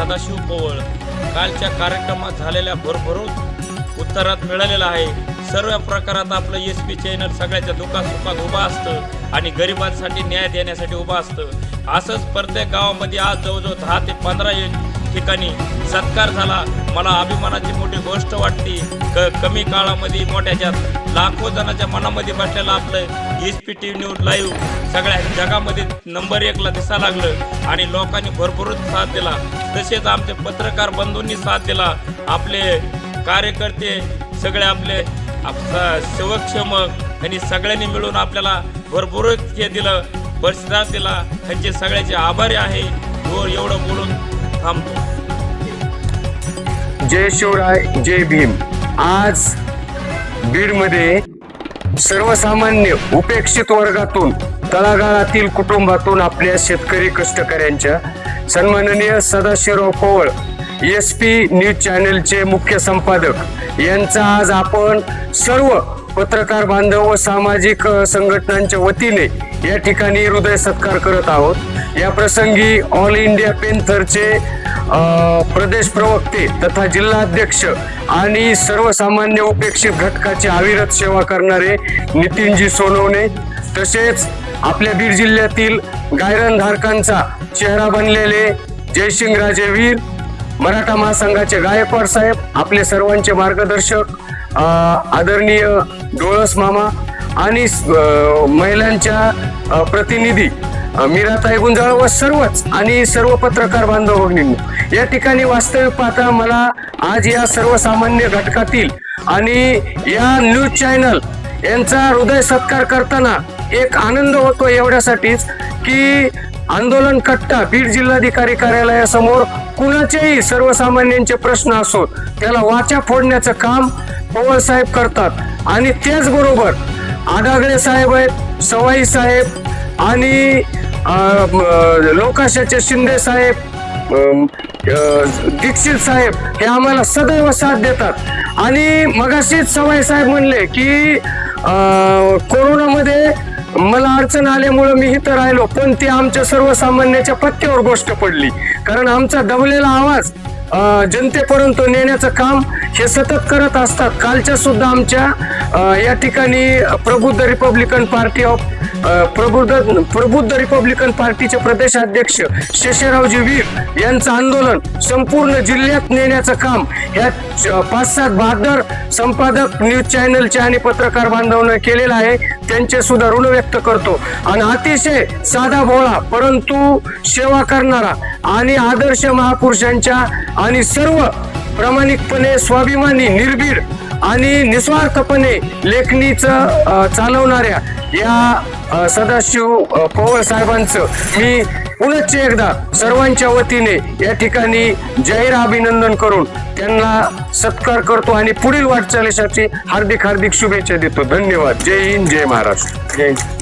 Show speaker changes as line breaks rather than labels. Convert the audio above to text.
सदाशिव पोवळ कालच्या कार्यक्रमात झालेल्या भरभरून उत्तरात मिळालेलं आहे। सर्व प्रकारात आपलं SP चॅनल सगळ्याच्या दुःखासुखात उभा असतं आणि गरिबांसाठी न्याय देण्यासाठी उभा असतं। असंच प्रत्येक गावामध्ये आज जवळजवळ 10 ते 15 ठिकाणी सत्कार झाला। मला अभिमानाची मोठी गोष्ट वाटते। कमी काळामध्ये मोठ्याच्यात लाखो जणांच्या मनामध्ये बसलेलं आपलं SP TV न्यूज लाईव्ह सगळ्या जगामध्ये नंबर 1 ला दिसायला लागलं आणि लोकांनी भरभरून साथ दिला। तसेच आमचे पत्रकार बंधूंनी साथ दिला। आपले कार्यकर्ते सगळे आपले सेवकक्षमक आणि सगळ्यांनी मिळून आपल्याला भरभरून हे दिलं, प्रतिसाद दिला। त्यांचे सगळ्याचे आभारी आहे। एवढं बोलून थांबतो।
जय शिवराय, जय भीम। आज बीडमध्ये सर्वसामान्य उपेक्षित वर्गातून तळागाळातील कुटुंबातून आपल्या शेतकरी कष्टकऱ्यांच्या सन्माननीय सदाशिवराव पोवळ SP न्यूज चॅनलचे मुख्य संपादक यांचा आज आपण सर्व पत्रकार बांधव व सामाजिक संघटनांच्या वतीने या ठिकाणी हृदय सत्कार करत आहोत। या प्रसंगी ऑल इंडिया पेंथरचे प्रदेश प्रवक्ते तथा जिल्हाध्यक्ष आणि सर्वसामान्य उपेक्षित घटकाची अविरत सेवा करणारे नितीनजी सोनवणे, तसेच आपल्या बीड जिल्ह्यातील गायरनधारकांचा चेहरा बनलेले जयसिंगराजे वीर, मराठा महासंघाचे गायकवाड साहेब, आपले सर्वांचे मार्गदर्शक आदरणीय डोळस मामा आणि महिलांच्या प्रतिनिधी मीराताई गुंजाळ व सर्वच आणि सर्व पत्रकार बांधव भगिनींनो, या ठिकाणी वास्तविक पाहता मला आज या सर्वसामान्य घटकातील आणि या न्यूज चॅनल यांचा हृदय सत्कार करताना एक आनंद होतो एवढ्यासाठीच की आंदोलन कट्टा बीड जिल्हाधिकारी कार्यालयासमोर कुणाचेही सर्वसामान्यांचे प्रश्न असोत त्याला वाचा फोडण्याचं काम पोवळ साहेब करतात। आणि त्याचबरोबर आडागळे साहेब आहेत, सवाई साहेब आणि लोकाशाचे शिंदे साहेब, दीक्षित साहेब हे आम्हाला सदैव साथ देतात। आणि मगाशीच सवाई साहेब म्हणले की कोरोनामध्ये मला अडचण आल्यामुळे मी इथं राहिलो, पण ती आमच्या सर्वसामान्याच्या पत्त्यावर गोष्ट पडली, कारण आमचा दबलेला आवाज जनतेपर्यंत नेण्याचं काम हे सतत करत असतात। कालच्या सुद्धा आमच्या या ठिकाणी प्रबुद्ध रिपब्लिकन पार्टीचे प्रदेशाध्यक्ष शेषरावजी वीर यांचं आंदोलन संपूर्ण जिल्ह्यात नेण्याचं काम ह्या 5-7 बहादर संपादक न्यूज चॅनलचे आणि पत्रकार बांधवांनी केलेलं आहे। त्यांचे सुद्धा ऋण व्यक्त करतो। आणि अतिशय साधा भोळा परंतु सेवा करणारा आणि आदर्श महापुरुषांच्या आणि सर्व प्रामाणिकपणे स्वाभिमानी निर्भीड आणि निस्वार्थपणे लेखणीचं चालवणाऱ्या या सदाशिव पोवळ साहेबांचं मी पुनश्च एकदा सर्वांच्या वतीने या ठिकाणी जाहीर अभिनंदन करून त्यांना सत्कार करतो आणि पुढील वाटचालीसाठी हार्दिक शुभेच्छा देतो। धन्यवाद। जय हिंद, जय महाराष्ट्र। जय हिंद।